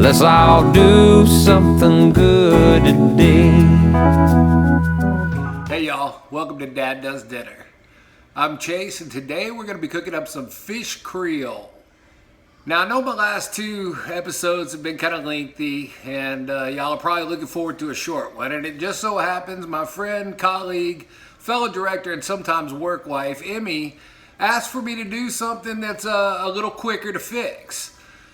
Let's all do something good today. Hey y'all, welcome to Dad Does Dinner. I'm Chase, and today we're going to be cooking up some fish Creole. Now I know my last two episodes have been kind of lengthy, and y'all are probably looking forward to a short one. And it just so happens my friend, colleague, fellow director, and sometimes work wife, Emmy, asked for me to do something that's a little quicker to fix.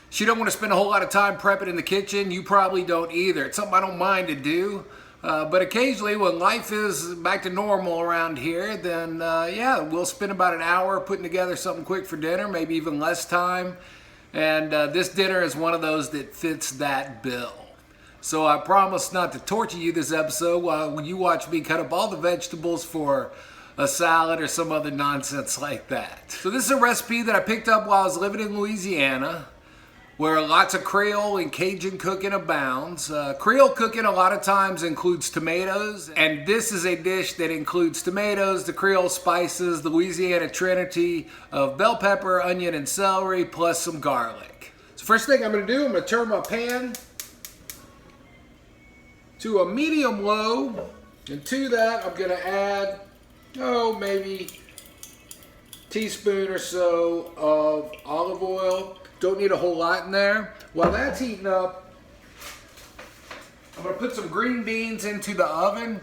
She don't want to spend a whole lot of time prepping in the kitchen. You probably don't either. It's something I don't mind to do. But occasionally when life is back to normal around here, then yeah, we'll spend about an hour putting together something quick for dinner, maybe even less time. And this dinner is one of those that fits that bill. So I promise not to torture you this episode while you watch me cut up all the vegetables for a salad or some other nonsense like that. So this is a recipe that I picked up while I was living in Louisiana, where lots of Creole and Cajun cooking abounds. Creole cooking a lot of times includes tomatoes, and this is a dish that includes tomatoes, the Creole spices, the Louisiana trinity of bell pepper, onion, and celery, plus some garlic. So first thing I'm gonna do, I'm gonna turn my pan to a medium low, and to that I'm gonna add, maybe a teaspoon or so of olive oil. Don't need a whole lot in there. While that's heating up, I'm gonna put some green beans into the oven.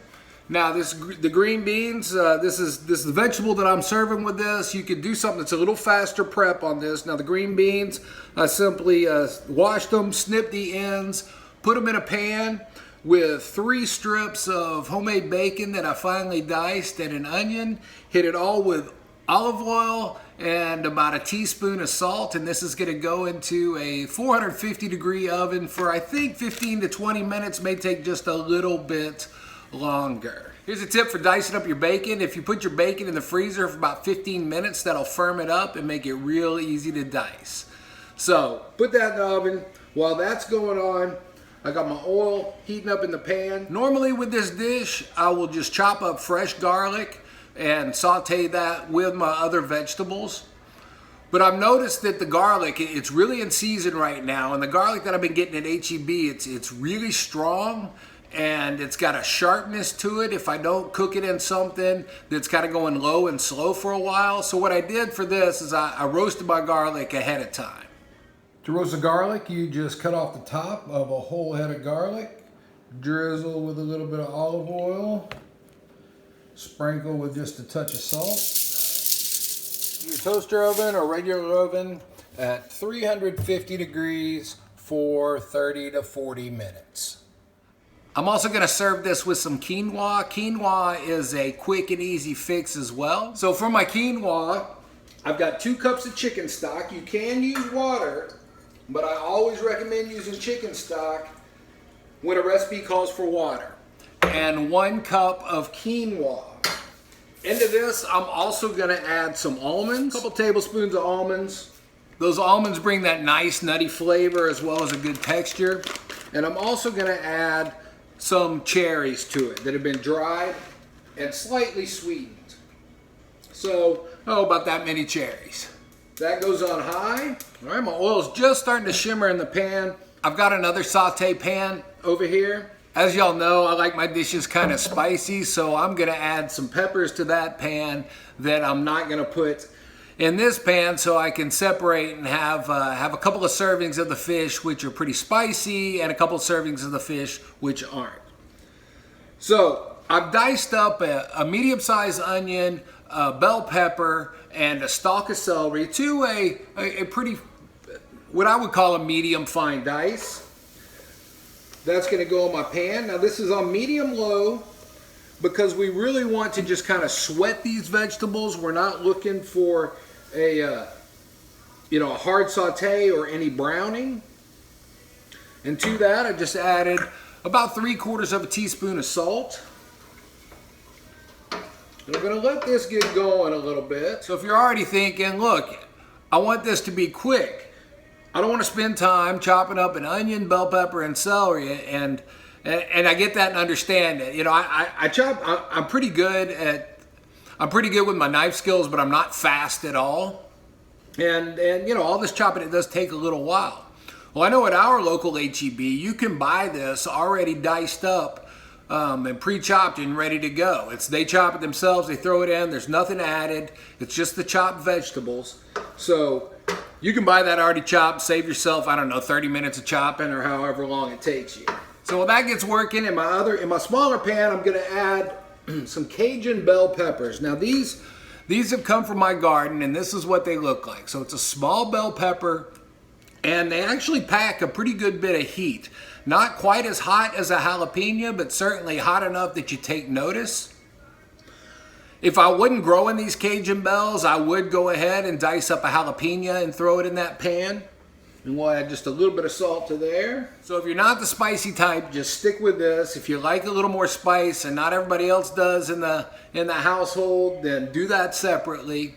Now the green beans, this is the vegetable that I'm serving with this. You could do something that's a little faster prep on this. Now the green beans, I simply wash them, snip the ends, put them in a pan with 3 strips of homemade bacon that I finely diced and an onion. Hit it all with olive oil and about a teaspoon of salt, and this is going to go into a 450 degree oven for I think 15 to 20 minutes, may take just a little bit longer. Here's a tip for dicing up your bacon. If you put your bacon in the freezer for about 15 minutes, that'll firm it up and make it real easy to dice. So put that in the oven. While that's going on, I got my oil heating up in the pan. Normally with this dish, I will just chop up fresh garlic and saute that with my other vegetables. But I've noticed that the garlic, it's really in season right now, and the garlic that I've been getting at H-E-B, it's really strong, and it's got a sharpness to it if I don't cook it in something that's kind of going low and slow for a while. So what I did for this is I roasted my garlic ahead of time. To roast the garlic, you just cut off the top of a whole head of garlic, drizzle with a little bit of olive oil, sprinkle with just a touch of salt. Your toaster oven or regular oven at 350 degrees for 30 to 40 minutes. I'm also going to serve this with some quinoa. Quinoa is a quick and easy fix as well. So for my quinoa, I've got 2 cups of chicken stock. You can use water, but I always recommend using chicken stock when a recipe calls for water. And 1 cup of quinoa. Into this, I'm also gonna add some almonds, a couple tablespoons of almonds. Those almonds bring that nice nutty flavor as well as a good texture. And I'm also gonna add some cherries to it that have been dried and slightly sweetened. So, about that many cherries. That goes on high. All right, my oil's just starting to shimmer in the pan. I've got another saute pan over here. As y'all know, I like my dishes kind of spicy, so I'm gonna add some peppers to that pan that I'm not gonna put in this pan, so I can separate and have a couple of servings of the fish which are pretty spicy and a couple of servings of the fish which aren't. So I've diced up a medium-sized onion, a bell pepper, and a stalk of celery to a pretty, what I would call a medium fine dice. That's going to go in my pan. Now this is on medium low because we really want to just kind of sweat these vegetables. We're not looking for a hard saute or any browning. And to that I just added about 3/4 of a teaspoon of salt. And I'm going to let this get going a little bit. So if you're already thinking, look, I want this to be quick, I don't want to spend time chopping up an onion, bell pepper, and celery, and I get that and understand it. You know, I'm pretty good with my knife skills, but I'm not fast at all. And you know, all this chopping, it does take a little while. Well, I know at our local H-E-B, you can buy this already diced up and pre-chopped and ready to go. They chop it themselves, they throw it in, there's nothing added. It's just the chopped vegetables. So you can buy that already chopped, save yourself, I don't know, 30 minutes of chopping or however long it takes you. So while that gets working, in my smaller pan, I'm gonna add some Cajun bell peppers. Now these have come from my garden, and this is what they look like. So it's a small bell pepper, and they actually pack a pretty good bit of heat. Not quite as hot as a jalapeno, but certainly hot enough that you take notice. If I wasn't growing these Cajun bells, I would go ahead and dice up a jalapeno and throw it in that pan. And we'll add just a little bit of salt to there. So if you're not the spicy type, just stick with this. If you like a little more spice, and not everybody else does in the household, then do that separately.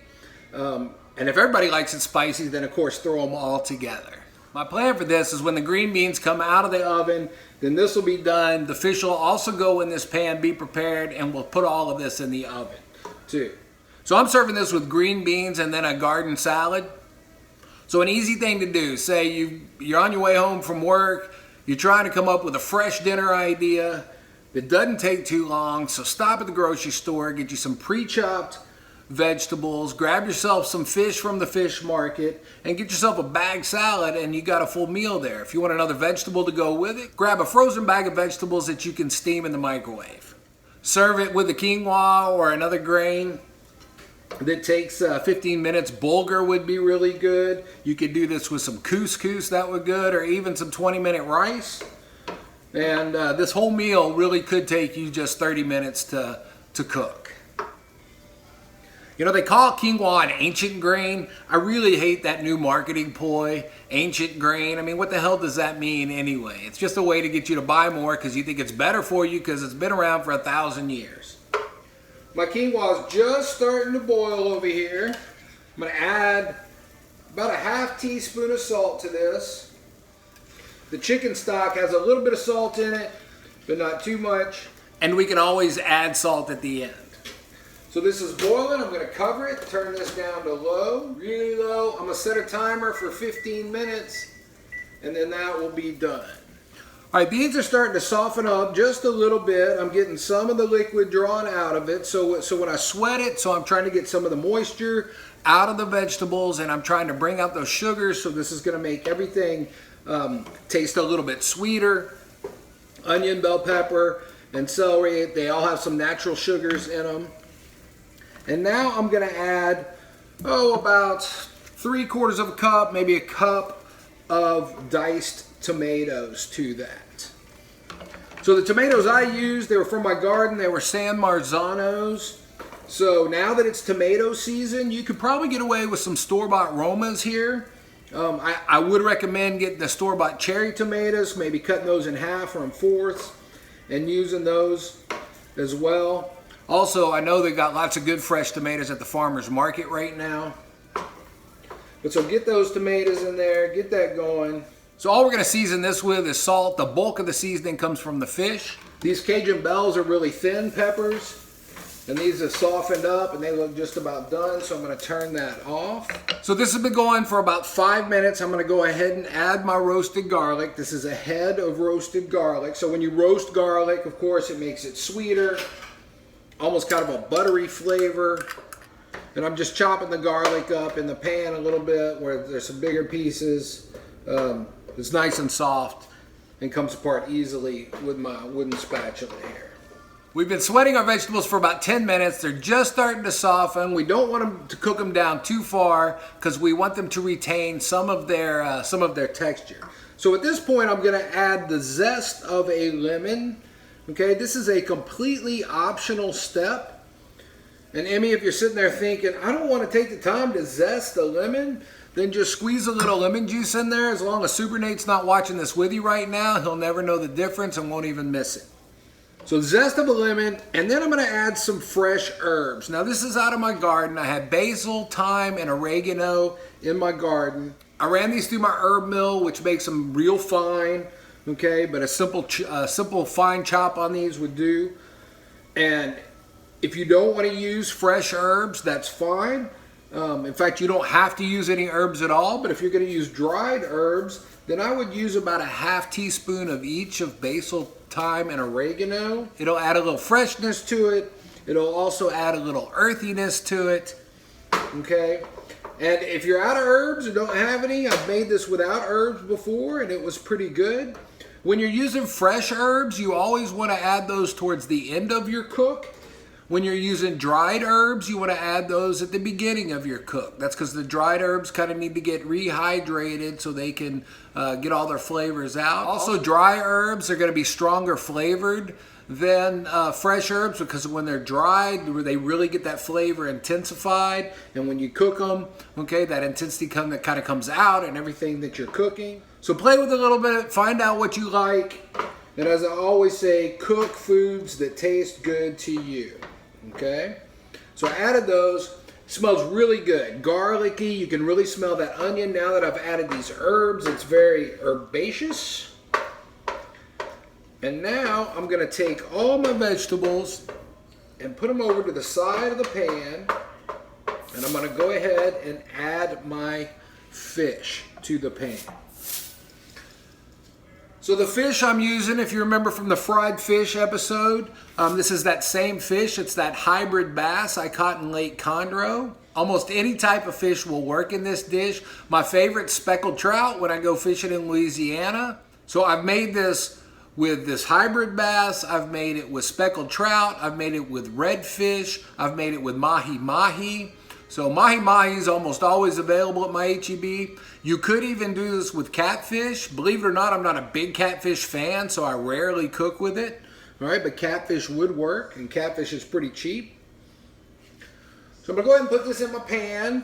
And if everybody likes it spicy, then of course throw them all together. My plan for this is when the green beans come out of the oven, then this will be done. The fish will also go in this pan, be prepared, and we'll put all of this in the oven too. So I'm serving this with green beans and then a garden salad. So an easy thing to do, say you're on your way home from work, you're trying to come up with a fresh dinner idea. It doesn't take too long, so stop at the grocery store, get you some pre-chopped vegetables, grab yourself some fish from the fish market, and get yourself a bag salad, and you got a full meal there. If you want another vegetable to go with it, grab a frozen bag of vegetables that you can steam in the microwave. Serve it with a quinoa or another grain that takes 15 minutes. Bulgur would be really good. You could do this with some couscous, that would be good, or even some 20-minute rice. And this whole meal really could take you just 30 minutes to cook. You know, they call quinoa an ancient grain. I really hate that new marketing ploy, ancient grain. I mean, what the hell does that mean anyway? It's just a way to get you to buy more because you think it's better for you because it's been around for 1,000 years. My quinoa is just starting to boil over here. I'm going to add about a half teaspoon of salt to this. The chicken stock has a little bit of salt in it, but not too much. And we can always add salt at the end. So this is boiling. I'm going to cover it, turn this down to low, really low. I'm going to set a timer for 15 minutes, and then that will be done. All right, these are starting to soften up just a little bit. I'm getting some of the liquid drawn out of it. So when I sweat it, I'm trying to get some of the moisture out of the vegetables, and I'm trying to bring out those sugars. So this is going to make everything taste a little bit sweeter. Onion, bell pepper, and celery, they all have some natural sugars in them. And now I'm going to add, about 3/4 of a cup, maybe a cup of diced tomatoes to that. So the tomatoes I used, they were from my garden. They were San Marzanos. So now that it's tomato season, you could probably get away with some store-bought Romas here. I would recommend getting the store-bought cherry tomatoes, maybe cutting those in half or in fourths and using those as well. Also, I know they got lots of good fresh tomatoes at the farmer's market right now. But so get those tomatoes in there, get that going. So all we're going to season this with is salt. The bulk of the seasoning comes from the fish. These Cajun bells are really thin peppers. And these have softened up and they look just about done. So I'm going to turn that off. So this has been going for about 5 minutes. I'm going to go ahead and add my roasted garlic. This is a head of roasted garlic. So when you roast garlic, of course, it makes it sweeter. Almost kind of a buttery flavor. And I'm just chopping the garlic up in the pan a little bit where there's some bigger pieces. It's nice and soft and comes apart easily with my wooden spatula here. We've been sweating our vegetables for about 10 minutes. They're just starting to soften. We don't want them to cook them down too far because we want them to retain some of their texture. So at this point, I'm going to add the zest of a lemon. Okay, this is a completely optional step. And Emmy, if you're sitting there thinking, I don't want to take the time to zest the lemon, then just squeeze a little lemon juice in there. As long as Super Nate's not watching this with you right now, he'll never know the difference and won't even miss it. So zest of a lemon, and then I'm going to add some fresh herbs. Now this is out of my garden. I had basil, thyme, and oregano in my garden. I ran these through my herb mill, which makes them real fine. Okay, but a simple fine chop on these would do. And if you don't want to use fresh herbs, that's fine. In fact, you don't have to use any herbs at all, but if you're going to use dried herbs, then I would use about a half teaspoon of each of basil, thyme, and oregano. It'll add a little freshness to it. It'll also add a little earthiness to it. Okay? And if you're out of herbs and don't have any, I've made this without herbs before, and it was pretty good. When you're using fresh herbs, you always want to add those towards the end of your cook. When you're using dried herbs, you want to add those at the beginning of your cook. That's because the dried herbs kind of need to get rehydrated so they can get all their flavors out. Also, dry herbs are going to be stronger flavored than fresh herbs because when they're dried, they really get that flavor intensified. And when you cook them, okay, that intensity kind of comes out in everything that you're cooking. So play with it a little bit, find out what you like. And as I always say, cook foods that taste good to you. Okay, so I added those. It smells really good, garlicky. You can really smell that onion now that I've added these herbs. It's very herbaceous. And now I'm going to take all my vegetables and put them over to the side of the pan. And I'm going to go ahead and add my fish to the pan. So the fish I'm using, if you remember from the fried fish episode, this is that same fish. It's that hybrid bass I caught in Lake Conroe. Almost any type of fish will work in this dish. My favorite, speckled trout when I go fishing in Louisiana. So I've made this with this hybrid bass. I've made it with speckled trout. I've made it with redfish. I've made it with mahi-mahi. So mahi-mahi is almost always available at my H-E-B. You could even do this with catfish. Believe it or not, I'm not a big catfish fan, so I rarely cook with it. All right, but catfish would work, and catfish is pretty cheap. So I'm going to go ahead and put this in my pan.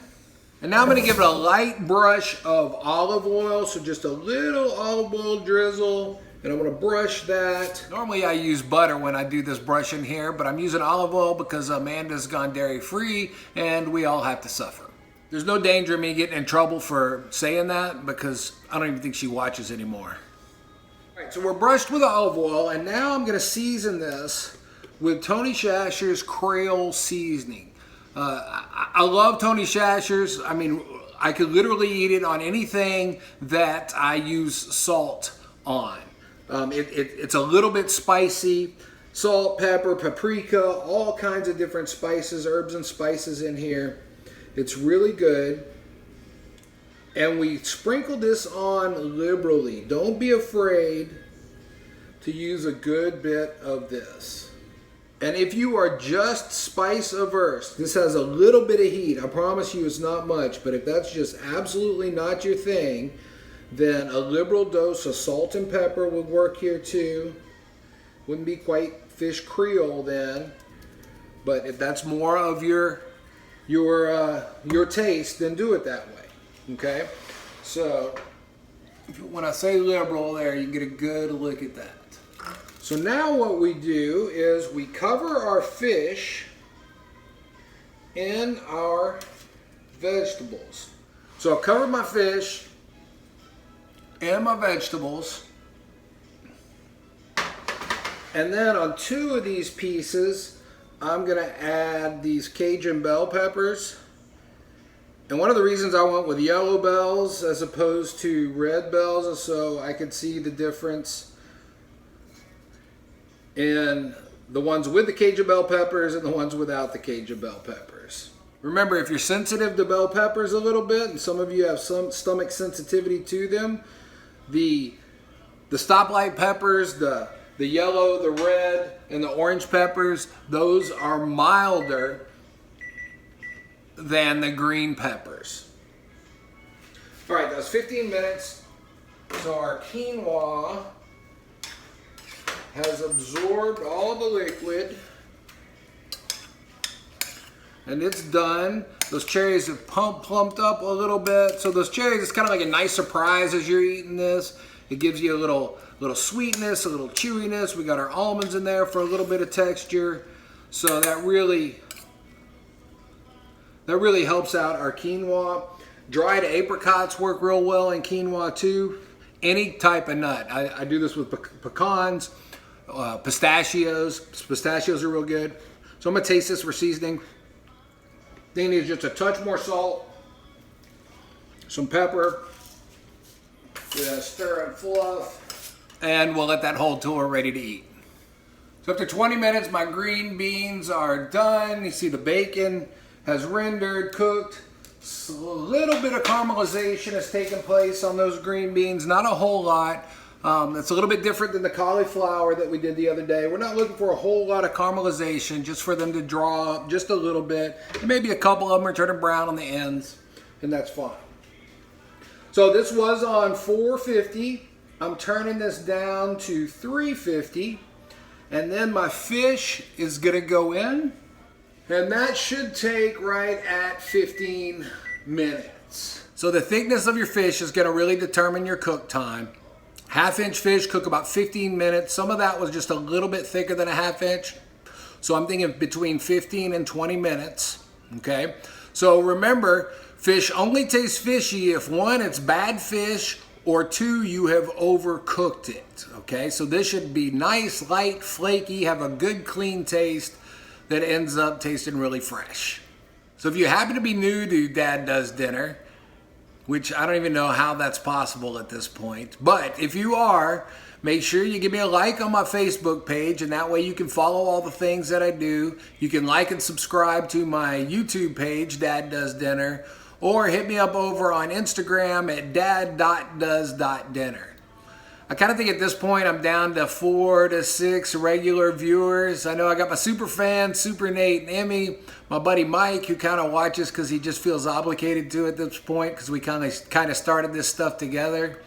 And now I'm going to give it a light brush of olive oil, so just a little olive oil drizzle. And I'm going to brush that. Normally I use butter when I do this brushing here, but I'm using olive oil because Amanda's gone dairy free and we all have to suffer. There's no danger of me getting in trouble for saying that because I don't even think she watches anymore. All right, so we're brushed with olive oil and now I'm going to season this with Tony Chachere's Creole seasoning. I love Tony Chachere's. I mean, I could literally eat it on anything that I use salt on. It's a little bit spicy, salt, pepper, paprika, all kinds of different spices, herbs and spices in here. It's really good. And we sprinkle this on liberally. Don't be afraid to use a good bit of this. And if you are just spice averse, this has a little bit of heat. I promise you it's not much, but if that's just absolutely not your thing, then a liberal dose of salt and pepper would work here too. Wouldn't be quite fish Creole then, but if that's more of your taste, then do it that way. Okay, so when I say liberal there, you get a good look at that. So now what we do is we cover our fish in our vegetables. So I've covered my fish and my vegetables, and then on two of these pieces I'm gonna add these Cajun bell peppers. And one of the reasons I went with yellow bells as opposed to red bells is so I could see the difference in the ones with the Cajun bell peppers and the ones without the Cajun bell peppers. Remember, if you're sensitive to bell peppers a little bit, and some of you have some stomach sensitivity to them, the stoplight peppers, the yellow, the red, and the orange peppers, those are milder than the green peppers. All right, that was 15 minutes. So our quinoa has absorbed all the liquid. And it's done. Those cherries have plumped up a little bit. So those cherries, it's kind of like a nice surprise as you're eating this. It gives you a little sweetness, a little chewiness. We got our almonds in there for a little bit of texture. So that really helps out our quinoa. Dried apricots work real well in quinoa too. Any type of nut. I do this with pecans, pistachios. Pistachios are real good. So I'm gonna taste this for seasoning. Then needs just a touch more salt, some pepper, stir and fluff, and we'll let that hold till we're ready to eat. So after 20 minutes, my green beans are done. You see the bacon has rendered, cooked. A little bit of caramelization has taken place on those green beans, not a whole lot. It's a little bit different than the cauliflower that we did the other day. We're not looking for a whole lot of caramelization, just for them to draw up just a little bit. And maybe a couple of them are turning brown on the ends, and that's fine. So this was on 450. I'm turning this down to 350. And then my fish is gonna go in. And that should take right at 15 minutes. So the thickness of your fish is gonna really determine your cook time. Half-inch fish cook about 15 minutes. Some of that was just a little bit thicker than a half-inch. So I'm thinking between 15 and 20 minutes, okay? So remember, fish only tastes fishy if one, it's bad fish, or two, you have overcooked it, okay? So this should be nice, light, flaky, have a good clean taste that ends up tasting really fresh. So if you happen to be new to Dad Does Dinner, which I don't even know how that's possible at this point, but if you are, make sure you give me a like on my Facebook page, and that way you can follow all the things that I do. You can like and subscribe to my YouTube page, Dad Does Dinner, or hit me up over on Instagram at dad.does.dinner. I kind of think at this point I'm down to 4 to 6 regular viewers. I know I got my super fans, Super Nate and Emmy, my buddy Mike, who kind of watches because he just feels obligated to at this point because we kind of started this stuff together.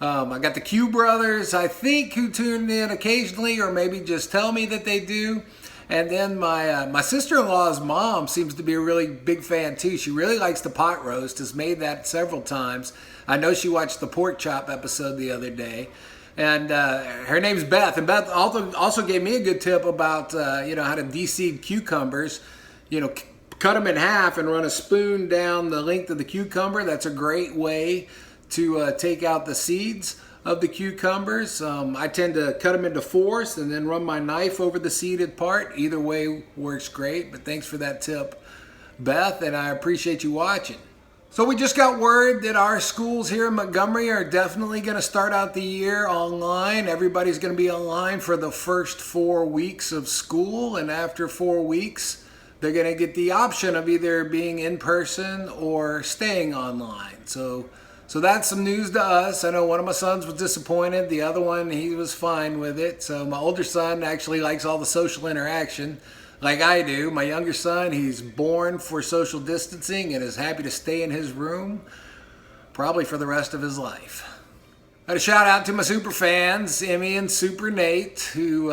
I got the Q brothers, I think, who tune in occasionally or maybe just tell me that they do. And then my sister-in-law's mom seems to be a really big fan too. She really likes the pot roast, has made that several times. I know she watched the pork chop episode the other day. And her name's Beth. And Beth also gave me a good tip about how to de-seed cucumbers. Cut them in half and run a spoon down the length of the cucumber. That's a great way to take out the seeds of the cucumbers. I tend to cut them into fourths and then run my knife over the seeded part. Either way works great, but thanks for that tip, Beth, and I appreciate you watching. So we just got word that our schools here in Montgomery are definitely going to start out the year online. Everybody's going to be online for the first 4 weeks of school, and after 4 weeks, they're going to get the option of either being in person or staying online. So that's some news to us. I know one of my sons was disappointed. The other one, he was fine with it. So my older son actually likes all the social interaction like I do. My younger son, he's born for social distancing and is happy to stay in his room probably for the rest of his life. I had a shout out to my super fans, Emmy and Super Nate, who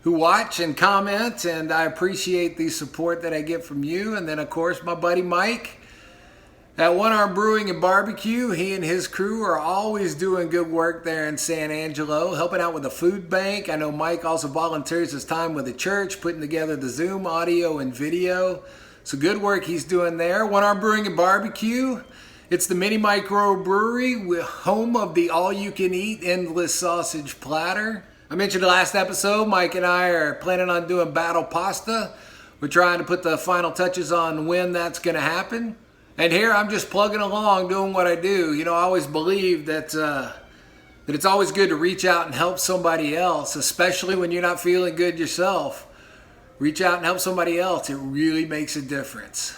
watch and comment, and I appreciate the support that I get from you. And then, of course, my buddy Mike at One Arm Brewing and Barbecue. He and his crew are always doing good work there in San Angelo, helping out with the food bank. I know Mike also volunteers his time with the church, putting together the Zoom audio and video. So good work he's doing there. One Arm Brewing and Barbecue. It's the mini micro brewery, home of the all-you-can-eat endless sausage platter. I mentioned the last episode, Mike and I are planning on doing battle pasta. We're trying to put the final touches on when that's going to happen. And here I'm just plugging along, doing what I do. I always believe that it's always good to reach out and help somebody else, especially when you're not feeling good yourself. Reach out and help somebody else. It really makes a difference.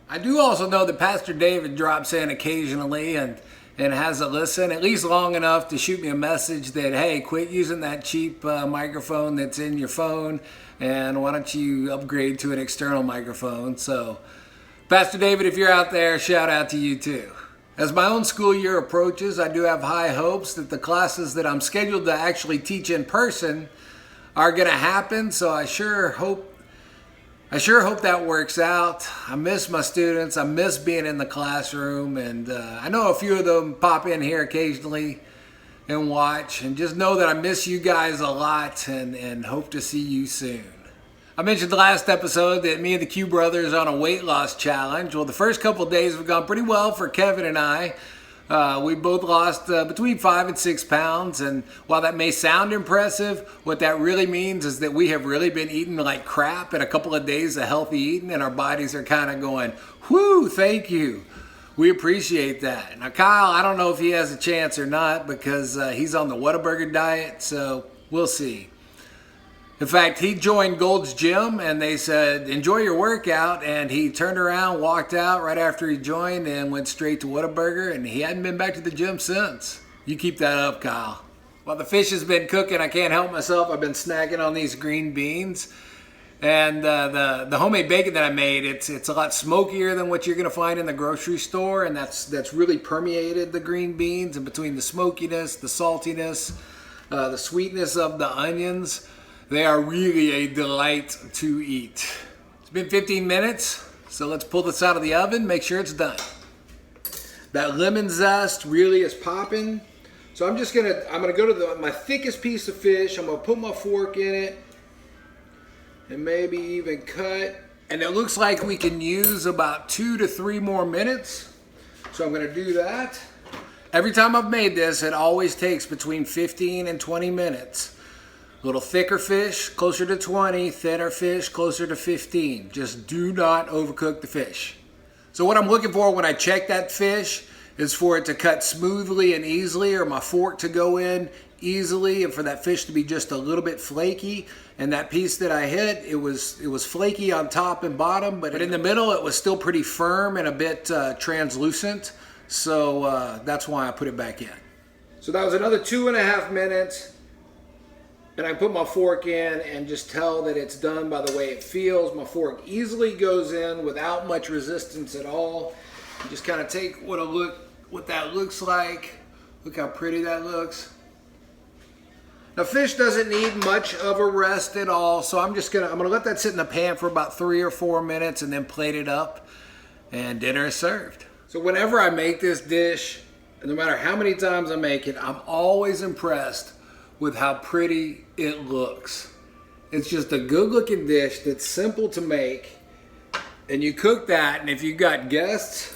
I do also know that Pastor David drops in occasionally and has a listen, at least long enough to shoot me a message that, hey, quit using that cheap microphone that's in your phone, and why don't you upgrade to an external microphone. So Pastor David, if you're out there, shout out to you too. As my own school year approaches, I do have high hopes that the classes that I'm scheduled to actually teach in person are going to happen. So I sure hope that works out. I miss my students. I miss being in the classroom, and I know a few of them pop in here occasionally and watch. And just know that I miss you guys a lot, and hope to see you soon. I mentioned the last episode that me and the Q brothers are on a weight loss challenge. Well, the first couple of days have gone pretty well for Kevin and I. We both lost between 5 and 6 pounds, and while that may sound impressive, what that really means is that we have really been eating like crap and a couple of days of healthy eating, and our bodies are kind of going, whoo, thank you. We appreciate that. Now Kyle, I don't know if he has a chance or not because he's on the Whataburger diet, so we'll see. In fact, he joined Gold's Gym and they said, enjoy your workout. And he turned around, walked out right after he joined and went straight to Whataburger, and he hadn't been back to the gym since. You keep that up, Kyle. While the fish has been cooking, I can't help myself. I've been snacking on these green beans. And the homemade bacon that I made, it's a lot smokier than what you're going to find in the grocery store. And that's really permeated the green beans, and between the smokiness, the saltiness, the sweetness of the onions, they are really a delight to eat. It's been 15 minutes, so let's pull this out of the oven, make sure it's done. That lemon zest really is popping. So I'm gonna go to my thickest piece of fish. I'm gonna put my fork in it and maybe even cut. And it looks like we can use about 2 to 3 more minutes. So I'm gonna do that. Every time I've made this, it always takes between 15 and 20 minutes. A little thicker fish, closer to 20, thinner fish, closer to 15. Just do not overcook the fish. So what I'm looking for when I check that fish is for it to cut smoothly and easily, or my fork to go in easily, and for that fish to be just a little bit flaky. And that piece that I hit, it was flaky on top and bottom, but in the middle it was still pretty firm and a bit translucent. So that's why I put it back in. So that was another 2.5 minutes. And I put my fork in and just tell that it's done by the way it feels. My fork easily goes in without much resistance at all. You just kind of take what that looks like. Look how pretty that looks. Now fish doesn't need much of a rest at all, so I'm gonna let that sit in the pan for about 3 or 4 minutes and then plate it up, and dinner is served. So whenever I make this dish, and no matter how many times I make it, I'm always impressed with how pretty it looks. It's just a good looking dish that's simple to make, and you cook that, and if you got guests,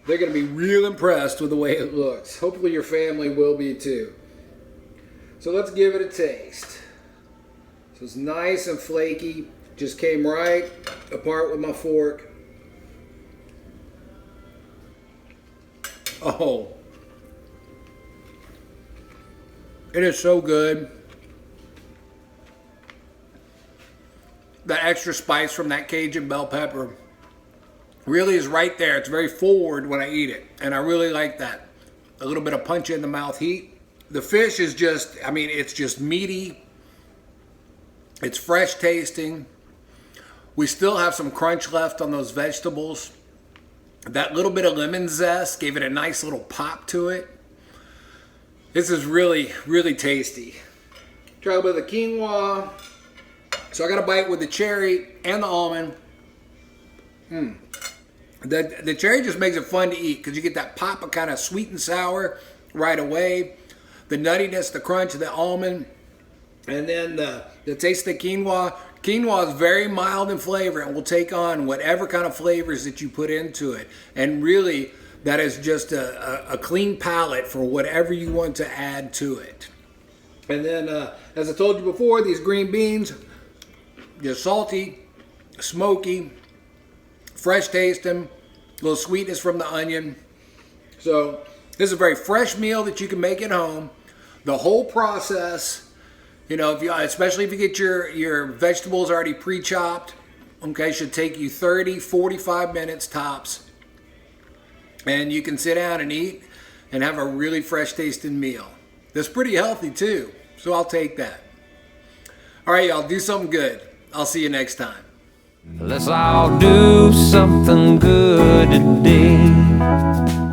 they're gonna be real impressed with the way it looks. Hopefully your family will be too. So let's give it a taste. So it's nice and flaky, just came right apart with my fork. Oh, it is so good. That extra spice from that Cajun bell pepper really is right there. It's very forward when I eat it, and I really like that. A little bit of punch in the mouth heat. The fish is just, I mean, it's just meaty. It's fresh tasting. We still have some crunch left on those vegetables. That little bit of lemon zest gave it a nice little pop to it. This is really, really tasty. Try a bit of the quinoa. So I got a bite with the cherry and the almond. The cherry just makes it fun to eat because you get that pop of kind of sweet and sour right away. The nuttiness, the crunch of the almond, and then the taste of the quinoa. Quinoa is very mild in flavor and will take on whatever kind of flavors that you put into it. And really, that is just a clean palette for whatever you want to add to it. And then, as I told you before, these green beans, just salty, smoky, fresh tasting, a little sweetness from the onion. So this is a very fresh meal that you can make at home. The whole process, you know, especially if you get your vegetables already pre-chopped, okay, should take you 30, 45 minutes tops. And you can sit down and eat and have a really fresh tasting meal. That's pretty healthy too, so I'll take that. All right, y'all, do something good. I'll see you next time. Let's all do something good today.